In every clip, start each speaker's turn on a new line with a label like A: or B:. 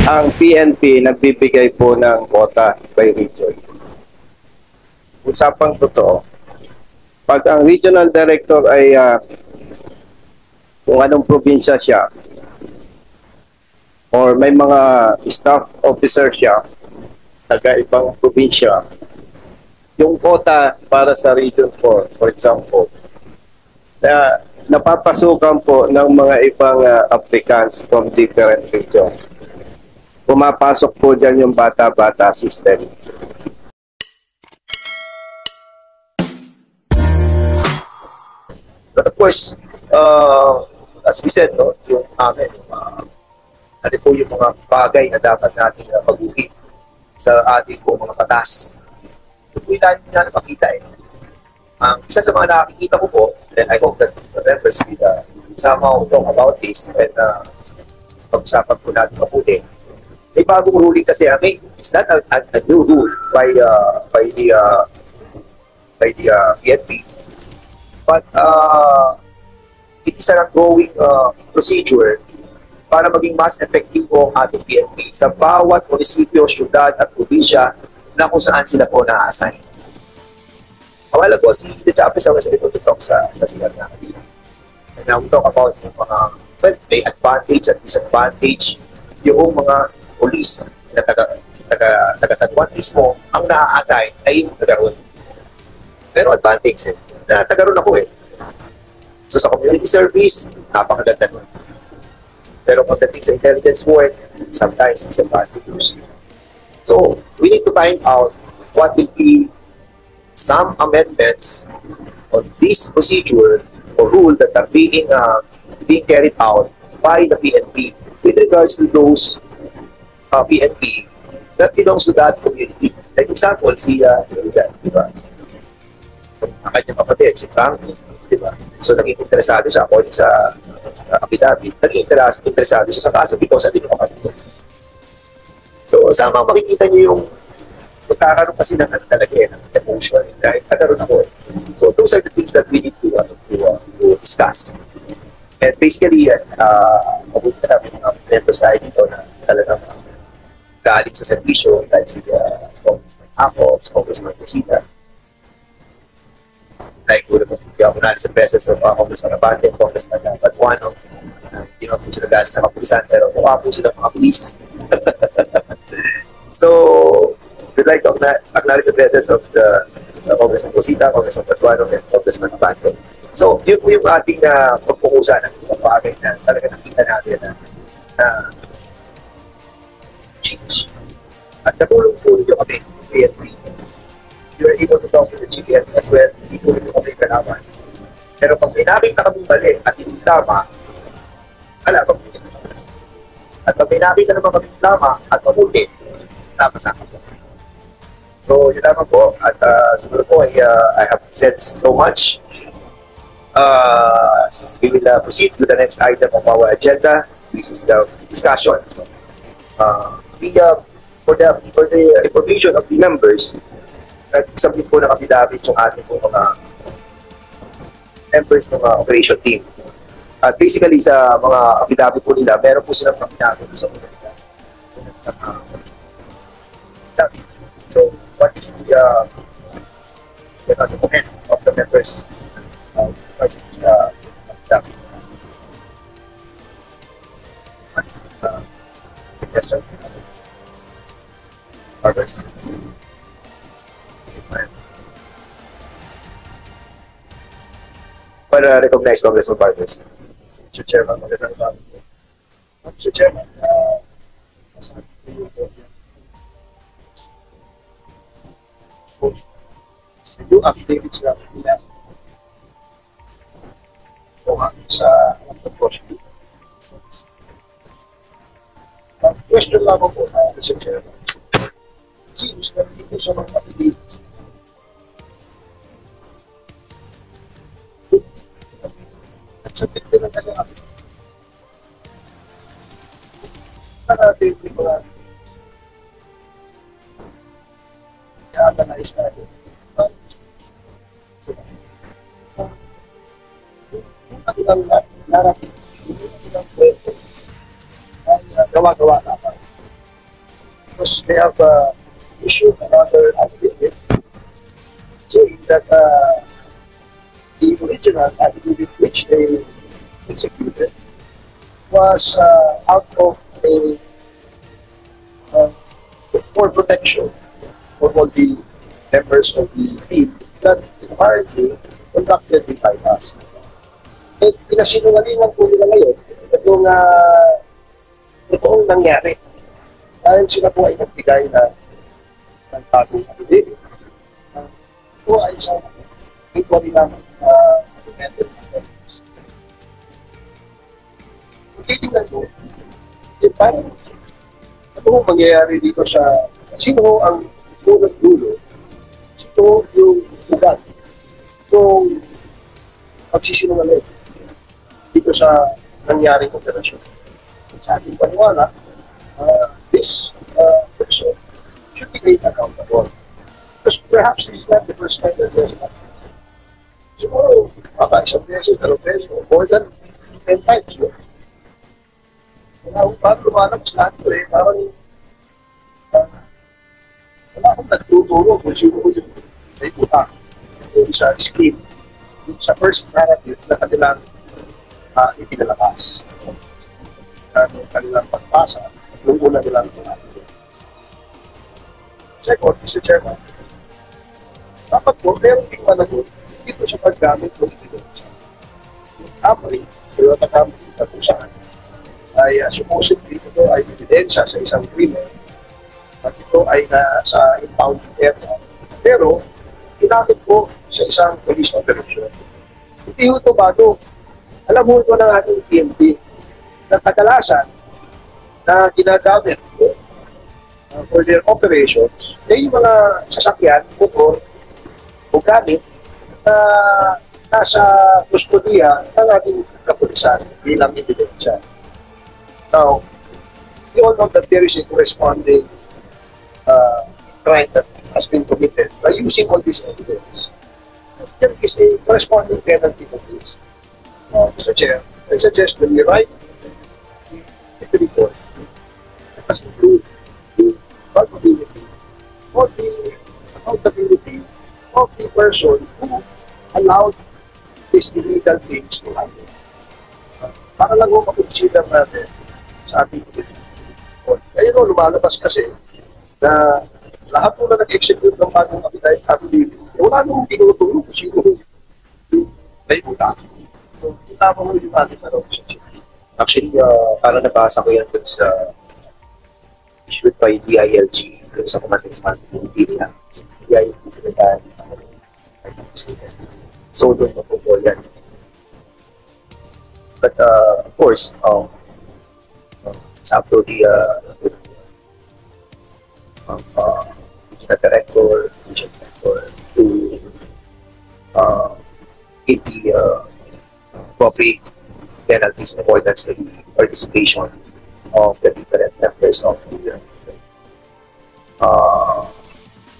A: Ang PNP nagbibigay po ng quota by region. Usapang totoo, pag ang regional director ay kung anong probinsya siya or may mga staff officer siya taga ibang probinsya, yung quota para sa Region 4, for example, na napapasukan po ng mga ibang applicants from different regions. Pumapasok po dyan yung bata-bata system. But of course, as we said, no, yung amin, ano po yung mga bagay na dapat natin pag-uwi sa ating po mga batas. Ito po yung natin na makita eh. Ang isa sa mga nakikita ko po, and I hope that the members will somehow talk about this and pag-usapan po natin mabuti. May bagong ruling kasi, it's not a new rule by the PNP, but it is an ongoing procedure para maging mas epektibo ang ating PNP sa bawat munisipyo, syudad at probinsya na kung saan sila po na-assign. A while ago, si The Chapis, I was able to talk sa silang na kanina. And now we talk about yung mga, well, may advantage at disadvantage yung mga police na taga San Juan mismo ang na-assign ay yung taga-roon. Pero advantage na taga-roon ako eh. So sa community service, napakaganda nun. Pero pagdating sa intelligence work, sometimes disadvantage. So we need to find out what will be some amendments on this procedure or rule that are being carried out by the PNP with regards to those PNP that belongs to that community. Like example, si Hilda, di ba? Ang kanyang kapatid, si Frankie, di ba? So naging interesado siya according sa affidavit, naging interesado siya sa kaso because hindi mo kapatid. So sama makikita niyo yung magkakaroon kasi ng talaga ng emotion dahil nagkaroon ako eh. So those are the things that we need to discuss. And basically, mabuti na namin mga members tayo dito na talagang galit sa servisyo dahil si Congressman Ako, si Congressman Cosita. Like, wala mo pinag-aunali sa presence of Congressman Abante, Congressman Paduano. Hindi naman po sila galit sa kapulisan, pero mukha po sila mga pulis. So, we'd like to acknowledge the presence of the Congressman Cosita, Congressman Paduano, and Congressman Abante. So, yun po yung ating pagpukusan ng mga bagay na talaga nakita natin na change. At natulong po nyo kami, PNP. You are able to talk to the GPN as well, hindi po nyo kami kalaman. Pero pag may nakita kami mali at hindi tama, wala pa po. At pag may nakita naman kami tama at mabuti, sama-sama po. So, yun naman po. At siguro po, I have said so much. We will proceed to the next item of our agenda. This is the discussion. For the information of the members, nag-submit po ng affidavit yung ating po mga members ng operation team. At basically sa mga affidavit po nila, meron po silang affidavit sa mga So, what is the document of the members first is affidavit? Question. Harvest. Para recognize Congressman Partners. Mr. Chairman, magandang gabi po. Mr. Chairman, yung affidavits namin nila o sa prosecutor. Question lang po, Mr. Chairman. Seems na dito sa mga affidavits. At sa pito na talaga. Natin yung mga i-analyze natin. Ang ilang narrative, yung ilang kwento, ay gawa-gawa naman.
B: because they have issued another affidavit saying that the original affidavit which they executed was out of a for protection for all the members of the team that apparently conducted the bypass. Eh, pinasinungalingan po nila ngayon itong totoong nangyari. Dahil sila po ay nagbigay ng bagong affidavit. Ito ay isang equally lang documented evidence. Kung titignan po, parang ano ang mangyayari dito sa sino ang unang dulo, sino yung ugat kung pagsisinungaling dito sa nangyaring operasyon. Sa ating paniwala, this person should be made accountable. Because perhaps this is not the first time that he has done. Siguro, baka isang beses, dalawang beses, more than 10 times. Wala akong parang lumalabas lahat ko eh. Parang wala akong nagtuturo kung sino ko yung may utak. Yung sa scheme, yung sa first narrative na kanilang ipinalakas. Yung kanilang pagpasa, yung una nilang narrative. Second, Mr. Chairman, dapat po, meron din managot dito sa paggamit ng ebidensya. Yung Camry, yung Camry na kung saan, ay supposedly ito ay ebidensya sa isang krimen at ito ay nasa impounding area. Pero, ginamit po sa isang police operation. Hindi ito bago. Alam mo ito ng ating PNP na kadalasan na ginagamit for their operations ay yung mga sasakyan, motor, o gamit na nasa kustodiya ng ating kapulisan bilang ebidensya. Now, we all know that there is a corresponding crime that has been committed by using all this evidence. There is a corresponding penalty for this. Mr. Chair, I suggest that we write the report that has include the culpability or the accountability of the person who allowed these illegal things to happen. Para lang mo makonsider natin sa ating report. Kaya lumalabas kasi na lahat po na nag-execute ng bagong affidavit, wala nung tinutulong kung sino yung may utang. So, kita mo yung ating relationship.
A: Actually, parang nabasa ko yan dun sa issued by DILG dun sa Command Responsibility niya. DILG Secretary. So, doon po po yan. But, of course, it's up to the regional director, to give the appropriate penalties in accordance to the participation of the different members of the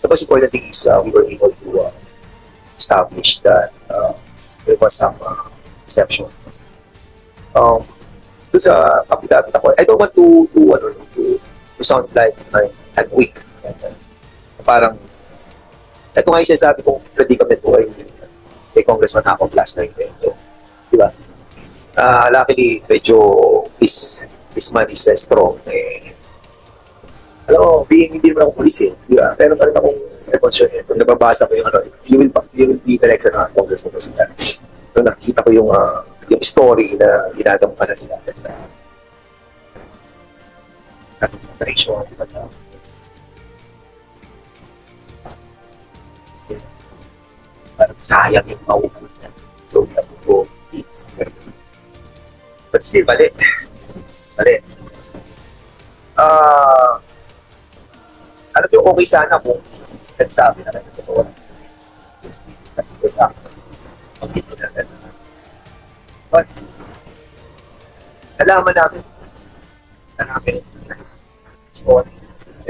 A: most important thing is we were able to establish that there was some exception. Doon sa kapitapit ako, I don't want to sound like I'm weak. Parang, ito nga yung sinasabi kong predicament ko kay Congressman Akop last night. Di ba? Luckily, medyo his man is strong. Alam mo, hindi naman ako police di ba? Pero pa rin akong emosyon Kung nababasa ko yung you will be the next Congressman kasi nung nakita ko yung story na ginagawa na nila na operation, di ba? Parang sayang yung maupo niya. So, we have to go eat. But still, mali. Mali. Ano yung okay sana kung nagsabi na rin ito wala. But, nalaman namin story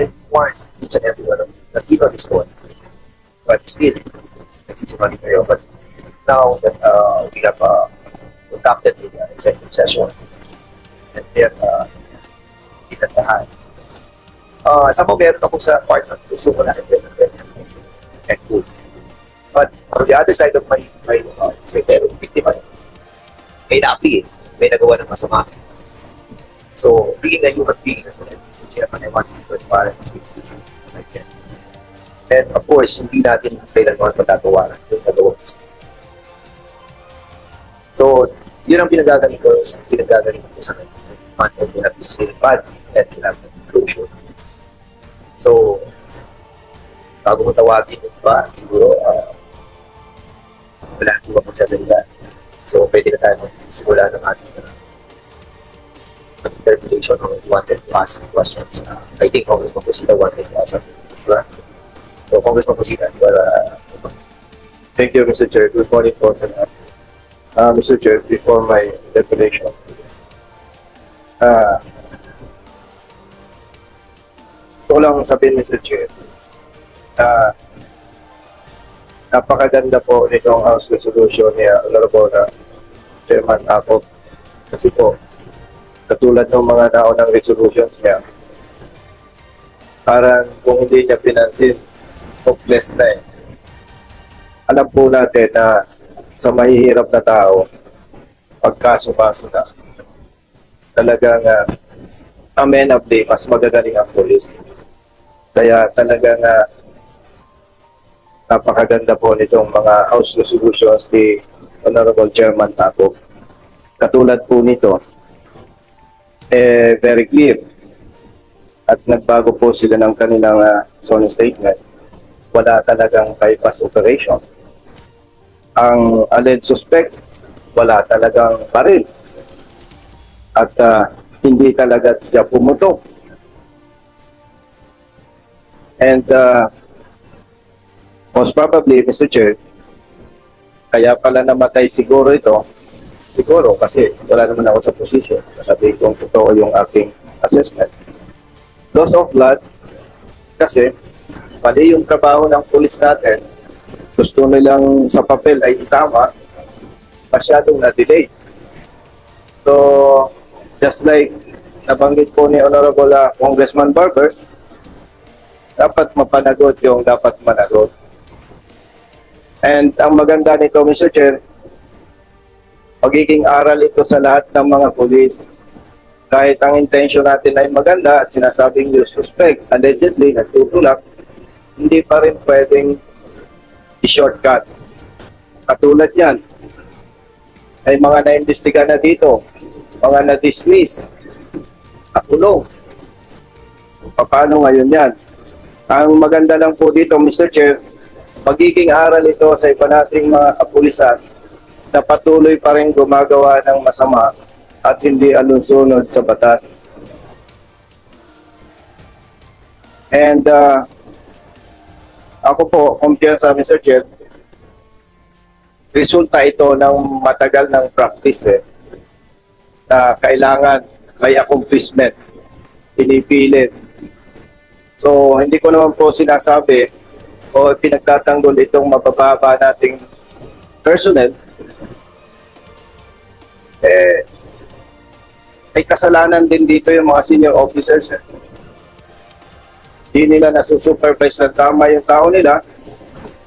A: and warn each and every one of you that we know the story. But still, nagsisimali kayo. But now that we have conducted the executive session and then pinatahan, Somehow meron ako sa part na gusto ko na and good. But on the other side of my say, pero biktima, may napi may nagawa ng masama. So, being a human being, I want to be as far as I can. And of course, hindi natin kailangan patatawaran yung nagawa. So, yun ang pinagagaling ko sa content na is really bad and you have closure. So, bago mo tawagin yung ba, siguro, wala ko ba magsasalita. So, pwede na tayo magsimula ng ating interpretation or wanted to ask questions. I think Congressman Cosita wanted to ask something. Right? So, Congressman Cosita,
B: Thank you, Mr. Chair. Good morning po sa lahat. Mr. Chair, before my interpretation, ito lang sabihin, Mr. Chair, napakaganda po nitong House Resolution ni Honorable Chairman Ako. Kasi po, katulad ng mga naunang resolutions niya, parang kung hindi niya pinansin, hopeless na eh. Alam po natin na sa mahihirap na tao, pagkaso-kaso na, talagang amenably, mas magagaling ang polis. Kaya talagang napakaganda po nitong mga House Resolutions ni Honorable Chairman Ako. Katulad po nito, very clear. At nagbago po sila ng kanilang zone statement. Wala talagang bypass operation. Ang alleged suspect, wala talagang baril. At hindi talaga siya pumutok. And most probably, Mr. Chair, kaya pala namatay siguro ito, siguro kasi wala naman ako sa posisyon. Sabihin kong totoo yung aking assessment. Loss of blood, kasi mali yung trabaho ng pulis natin. Gusto nilang sa papel ay itama, masyadong na-delay. So, just like nabanggit po ni Honorable Congressman Barber, dapat mapanagot yung dapat managot. And ang maganda nito, Mr. Chair, magiging aral ito sa lahat ng mga pulis. Kahit ang intention natin ay maganda at sinasabing yung suspect, allegedly, nagtutulak, hindi pa rin pwedeng i-shortcut. Katulad yan, ay mga na-imbestiga na dito, mga na-dismiss, nakulong. Paano ngayon yan? Ang maganda lang po dito, Mr. Chair, magiging aral ito sa iba nating mga kapulisan na patuloy pa rin gumagawa ng masama at hindi alusunod sa batas. And ako po, kumpiyansa, Mr. Chair, resulta ito ng matagal ng practice na kailangan may accomplishment, pinipilit. So, hindi ko naman po sinasabi o pinagtatanggol itong mabababa nating personnel. May kasalanan din dito yung mga senior officers. Hindi nila nasusupervise ng tama yung tao nila.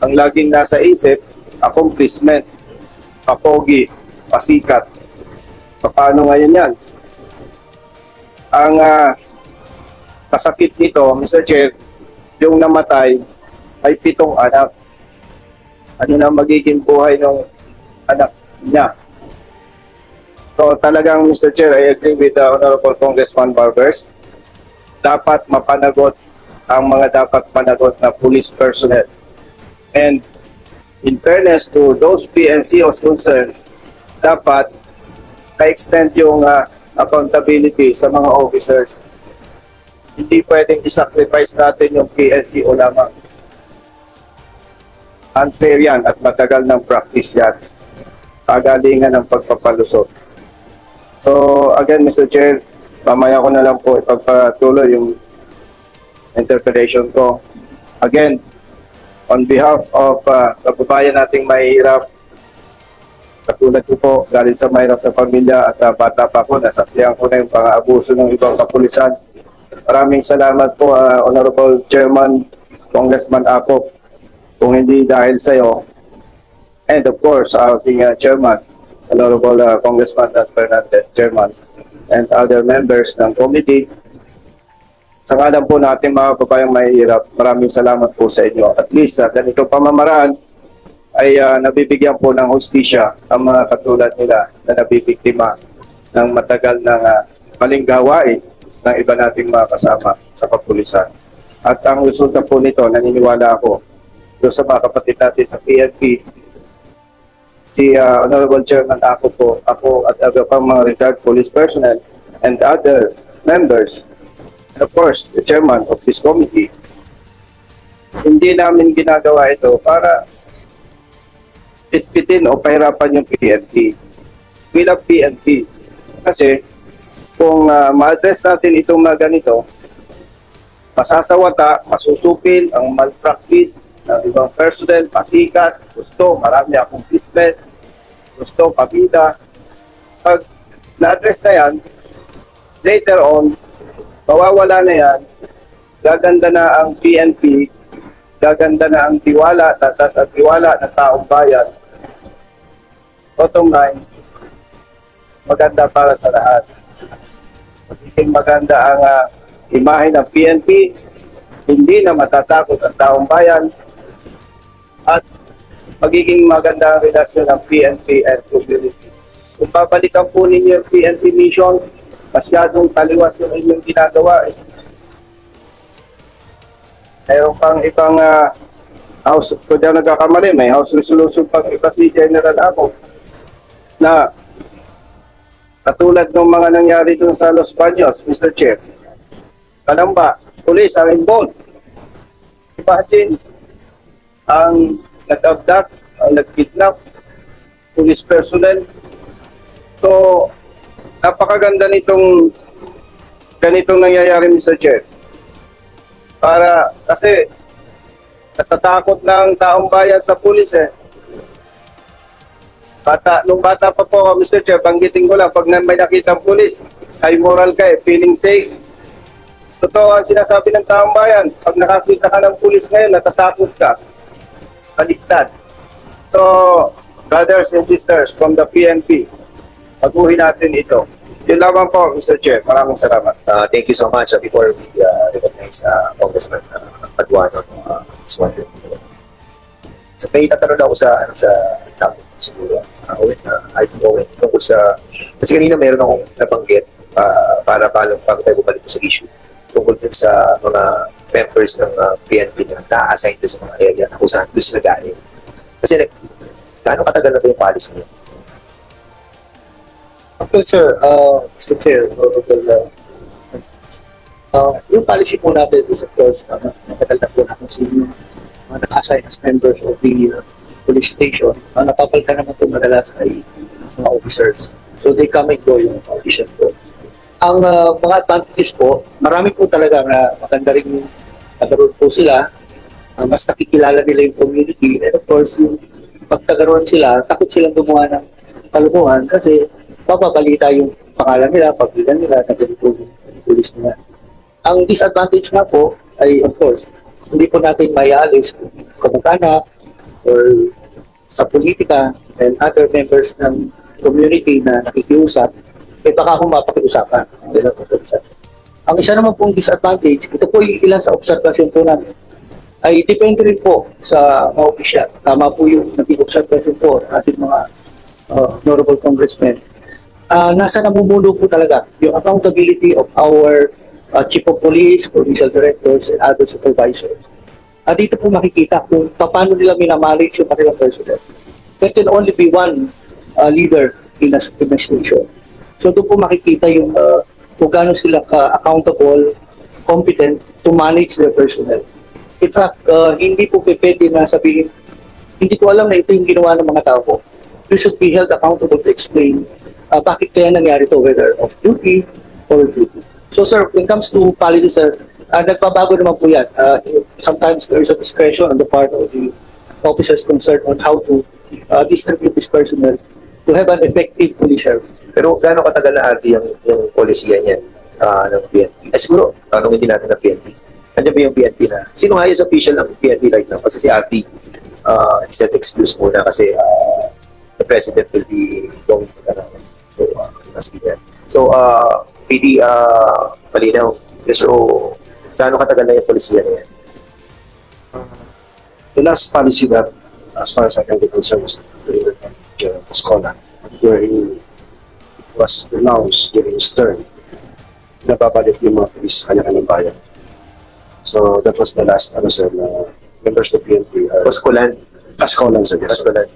B: Ang laging nasa isip, accomplishment, papogi, pasikat. Paano ngayon yan? Ang kasakit nito, Mr. Chair, yung namatay ay 7 anak. Ano na magiging buhay ng anak niya? So talagang, Mr. Chair, I agree with the Honorable Congressman Barbers. Dapat mapanagot ang mga dapat managot na police personnel. And in fairness to those PNCOs concerned, dapat ka-extend yung accountability sa mga officers. Hindi pwedeng i-sacrifice natin yung PNCO lamang. Unfair yan at matagal ng practice yan. Kagalingan ng pagpapalusot. So again, Mr. Chair, mamaya ko na lang po ipagpatuloy yung interpretation ko. Again, on behalf of kababayan nating mahihirap, katulad ko po, galing sa mahirap na pamilya at bata pa ako, nasaksihan ko na yung pang-aabuso ng ibang kapulisan.
C: Maraming salamat po, Honorable Chairman Congressman Apo. Kung hindi dahil sa iyo, and of course, sa ating Chairman, Honorable Congressman Fernandez, Chairman, and other members ng committee, sa ngalan po natin mga babayang mahihirap, maraming salamat po sa inyo. At least, ganito pamamaraan ay nabibigyan po ng hustisya ang mga katulad nila na nabibiktima ng matagal ng maling gawain ng iba nating mga kasama sa kapulisan. At ang resulta po nito, naniniwala ako, doon sa mga kapatid natin sa PNP, si Honorable Chairman ako at other pang mga retired police personnel and other members, and of course, the chairman of this committee, hindi namin ginagawa ito para pitpitin o pahirapan yung PNP. We love PNP. Kasi kung ma-address natin itong mga ganito, masasawata, masusupil ang malpractice ng ibang personnel, pasikat, gusto, marami akong business, gusto, pabida. Pag na-address na yan, later on, mawawala na yan, gaganda na ang PNP, gaganda na ang tiwala, tatas at tiwala ng taong bayan. Bottom line, maganda para sa lahat. Magiging maganda ang imahe ng PNP, hindi na matatakot ang taong bayan, at magiging maganda ang relasyon ng PNP and community. Kung babalikan po ninyo yung PNP mission, masyadong taliwas yung inyong ginagawa. Mayroon pang ibang house, kung dyan nagkakamali, may house resolution pang iba si General ako na katulad ng mga nangyari dun sa Los Baños, Mr. Chair. Kalamba, police ang involved. Imagine, ang nag-abduct, ang nag-kidnap, police personnel. So, napakaganda nitong ganitong nangyayari, Mr. Chair. Kasi natatakot na ang taong bayan sa pulis Nung bata pa po ako, Mr. Chair, banggitin ko lang, pag may nakitang pulis, high moral ka feeling safe. Totoo ang sinasabi ng taong bayan. Pag nakakita ka ng pulis ngayon, natatakot ka. Baliktad. So, brothers and sisters from the PNP, pag-uwi natin ito. Yun lamang po, Mr. Chair. Maraming salamat.
A: Thank you so much. Before we recognize Congressman Paduano, so, may tatanong ako sa topic siguro. Owen, tungkol sa... Kasi kanina meron akong nabanggit para bago tayo bumalik sa issue tungkol din sa mga members ng PNP na na-assign sa mga area na kung saan doon sila galing. Kasi gaano katagal na ba yung policy niyo?
B: Okay, sir. Mr. Chair, yung policy po natin is of course, matagal na po natin sa inyo naka-assign as members of the police station. Napapalitan naman po madalas ay mga officers. So they come and go yung audition po. Ang mga advantages po, marami po talaga na maganda rin nagaroon po sila. Mas nakikilala nila yung community. And of course, yung pagkagaroon sila, takot silang gumawa ng kalukuhan kasi mapabalita yung pangalan nila, pagbilan nila, na ganito yung police nila. Ang disadvantage nga po ay of course, hindi po natin maialis kung kamag-anak or sa politika and other members ng community na nakikiusap, baka kung mapakiusapan. Ang isa naman pong disadvantage, ito po yung ilan sa observation po namin, ay depende rin po sa mga opisyal. Tama po yung naging observation po ating mga honorable congressmen. Nasa namumuno po talaga yung accountability of our chief of police, provincial directors, and other supervisors. Dito po makikita kung paano nila minamanage yung kanilang personnel. There can only be one leader in a station. So doon po makikita yung kung gaano sila accountable, competent to manage their personnel. In fact, hindi po pwede na sabihin, hindi ko alam na ito yung ginawa ng mga tao ko. You should be held accountable to explain bakit kaya nangyari to, whether off duty or duty. So sir, when it comes to policy, sir, nagbabago naman po yan. Sometimes there is a discretion on the part of the officers concerned on how to distribute this personnel to have an effective police service.
A: Pero gaano katagal na ati yung polisiya niyan? ng PNP. Siguro, tanongin din natin ng PNP. Nandiyan ba yung PNP na? Sino nga yung official ng PNP right now? Kasi si RT, he said excuse muna kasi the president will be going to the so, must be there. So, PD, malinaw. So, gaano katagal na yung polisiya na yan?
B: The last policy that, as far as I can be concerned, was delivered by General Pascola, where he was announced during his term na babalik yung mga polis sa kanya-kanyang bayan. So that was the last, sir, members of the PNP.
A: Pascolan.
B: Pascolan, sir. Yes, sir.
A: Pascolan.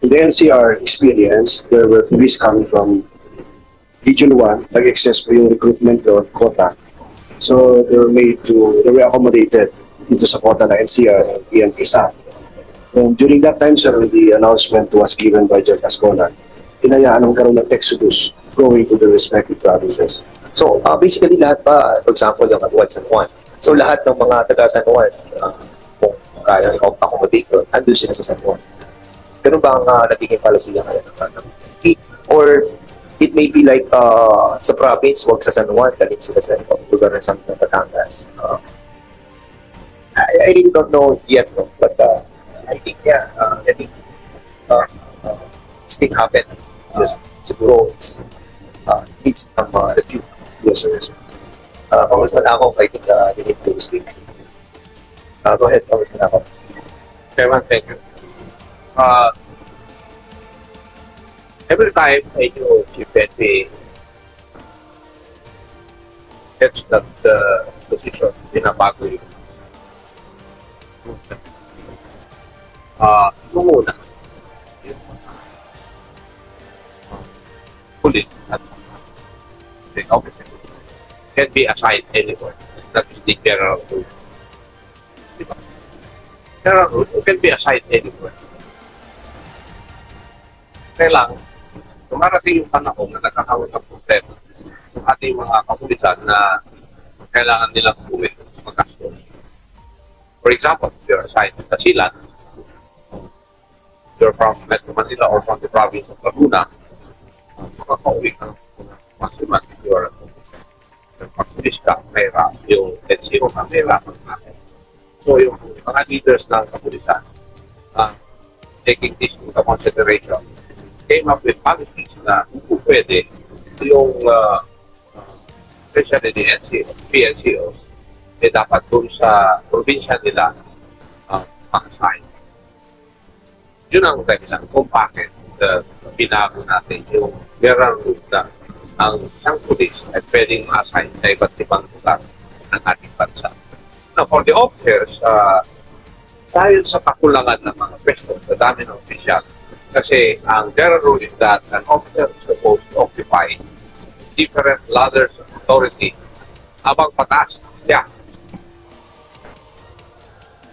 B: In the NCR experience, there were police coming from Region 1, nag-excess po yung recruitment or quota. So they were accommodated into sa quota ng NCR and PNP staff. And during that time, sir, when the announcement was given by General Pascola, inayaan ang karoon ng exodus going to the respective provinces.
A: So, basically lahat pa, for example, yung Katuan San Juan. So, lahat ng mga taga San Juan, kung kaya accommodate doon, andun sila sa San Juan. Ganun ba ang nagiging palasiya ngayon ng or it may be like sa province, wag sa San Juan, galing sila sa lugar ng San Batangas. I really don't know yet, no? But I think, yeah, still happen. Siguro, it's needs some review.
B: Yes, sir. Yes, sir.
A: Congressman Ako, I think you need to speak. Go ahead, Congressman Ako.
D: Chairman, thank you. Every time a new chief NP gets that position, binabago yung muna yung police at the officer can be assigned anywhere. That is the general rule. Diba? General rule can be assigned anywhere. Kailangan, dumarating yung panahon na nagkakaroon ng problema ng ating mga kapulisan na kailangan nilang uwi magkastos. For example, if you're assigned to Tasilan, you're from Metro Manila or from the province of Laguna, makakauwi ka maximum if you're from Pisca, mayroon yung NCO na mayroon natin. So yung mga leaders ng kapulisan, taking this into consideration, came up with policies na kung pwede yung especially the PNCOs dapat doon sa probinsya nila ma-assign. Yun ang dahilan kung bakit binago natin yung general rule na ang isang pulis ay pwedeng ma-assign sa iba't ibang lugar ng ating bansa. Now, for the officers, dahil sa kakulangan ng mga pwesto, sa dami ng opisyal, kasi ang general rule is that an officer is supposed to occupy different ladders of authority habang pataas siya.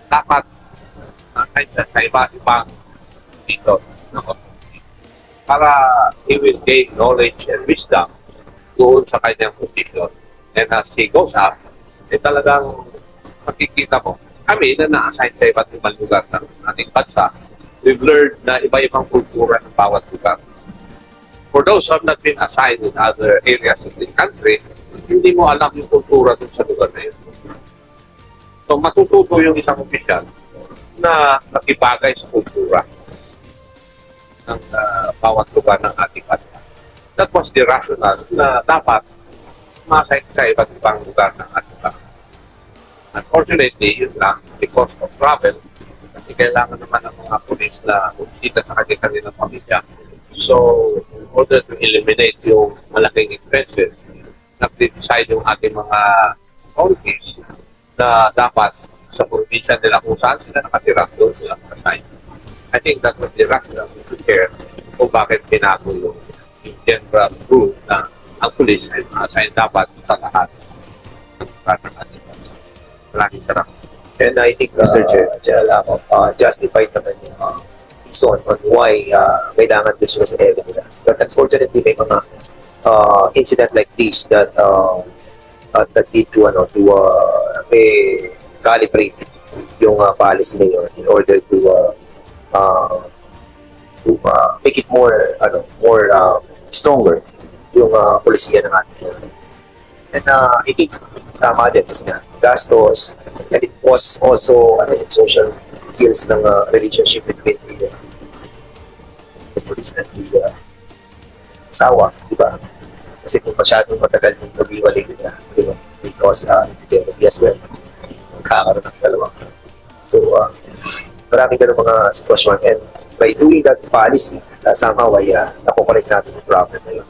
D: Dapat sa iba-ibang dito para he will gain knowledge and wisdom doon sa kanyang position. And as he goes up, talagang makikita mo kami na na-assign sa iba't ibang lugar ng ating bansa. We've learned na iba-ibang kultura ng bawat lugar. For those who have not been assigned in other areas of the country, hindi mo alam yung kultura dun sa lugar na yun. So matututo yung isang opisyal na nakibagay sa kultura ng bawat lugar ng ating bansa. That was the rationale na dapat ma-assign sa iba't ibang lugar ng ating bansa. Unfortunately, yun lang, the cost of travel, kasi kailangan naman ng mga pulis na umisita sa kanilang pamilya. So, in order to eliminate yung malaking expenses, nag-decide yung ating mga authorities na dapat sa probinsya nila kung saan sila nakatira doon sila assign. I think that was the rationale to share kung bakit binago yung general rule na ang police ay ma-assign dapat sa lahat ng ating bansa. Maraming salamat.
A: And I think,
C: Mr. Chair.
A: General Ako, justified naman yung reason on why kailangan doon sila sa area nila. But unfortunately, may mga incident like this that need to calibrate yung policy na in order to make it more stronger yung polisiya ng ating And I think tama din kasi nga gastos, and it was also yung social skills ng relationship between the police and the asawa, di ba? Kasi kung masyadong matagal yung pag-iwalay nila, di ba? Because infidelity as well, nakakaroon ng dalawang. So, maraming ganun mga sitwasyon, and by doing that policy, somehow ay nakukorek natin yung problem na yun.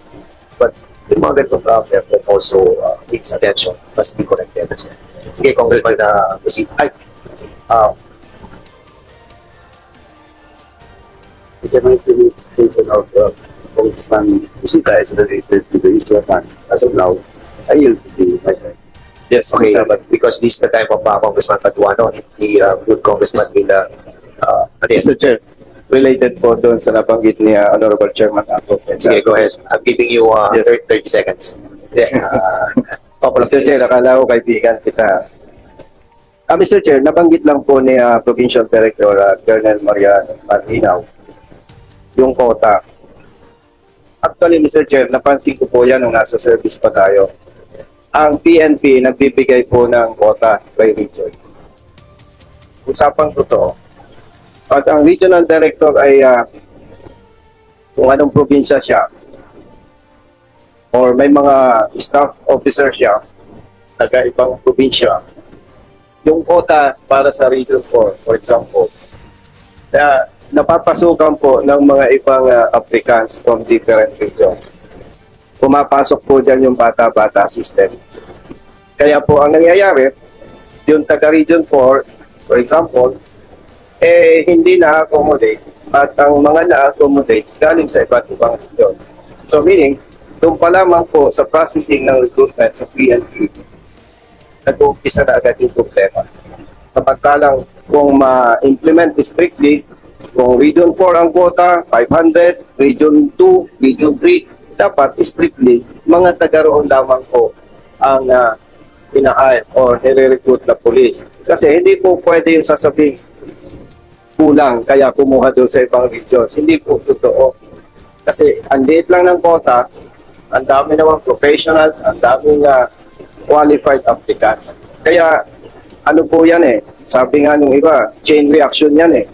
A: But yung mga ganitong problem that also needs attention, must be corrected as well. Sige, Congressman proceed.
C: The implementation of Congressman Busita is related to the issue of man. As of now, I yield to the Vice.
A: Yes, okay, but because this is the time of Congressman Paduano, the good Congressman will,
C: Mr. Chair, related po doon sa nabanggit ni Honorable Chairman ako.
A: sige, go ahead. I'm giving you
C: Yes.
A: 30 seconds. Couple of
C: Mr. Chair,
A: minutes.
C: akala ko kaibigan kita. Mr. Chair, nabanggit lang po ni Provincial Director Colonel Mariano Marlinaw yung quota. Actually, Mr. Chair, napansin ko po yan nung nasa service pa tayo. Ang PNP nagbibigay po ng quota by region. Usapang totoo. At ang regional director ay kung anong probinsya siya or may mga staff officer siya taga ibang probinsya, yung quota para sa Region 4, for example, na napapasukan po ng mga ibang applicants from different regions. Pumapasok po dyan yung bata-bata system. Kaya po ang nangyayari, yung taga Region 4, for example, hindi na-accommodate at ang mga na-accommodate galing sa iba't ibang regions. So meaning, doon pa lamang po sa processing ng recruitment sa PNP, nag-uumpisa na agad yung problema. Samantalang kung ma-implement strictly, kung Region 4 ang quota, 500, Region 2, Region 3, dapat strictly, mga taga-roon lamang po ang ina-hire or nire-recruit na police. Kasi hindi po pwede yung sasabihin kulang, kaya kumuha doon sa ibang regions. Hindi po totoo. Kasi ang liit lang ng quota, ang dami namang professionals, ang daming qualified applicants. Kaya, ano po yan sabi nga nung iba, chain reaction yan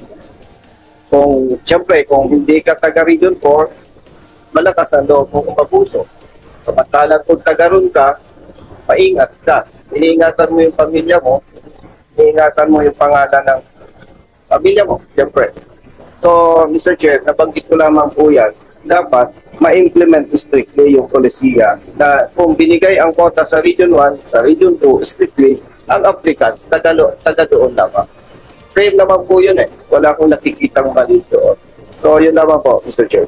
C: Siyempre, kung hindi ka taga Region 4, malakas ang loob mong umabuso. Samantalang kung taga-roon ka, maingat ka. Iniingatan mo yung pamilya mo, iniingatan mo yung pangalan ng pamilya mo, siyempre. So, Mr. Chair, nabanggit ko lamang po yan, dapat ma-implement strictly yung polisiya na kung binigay ang quota sa Region 1, sa Region 2, strictly, ang applicants, taga doon lamang. Frame naman po yun Wala akong nakikitang mali doon. So, yun naman po, Mr. Chair.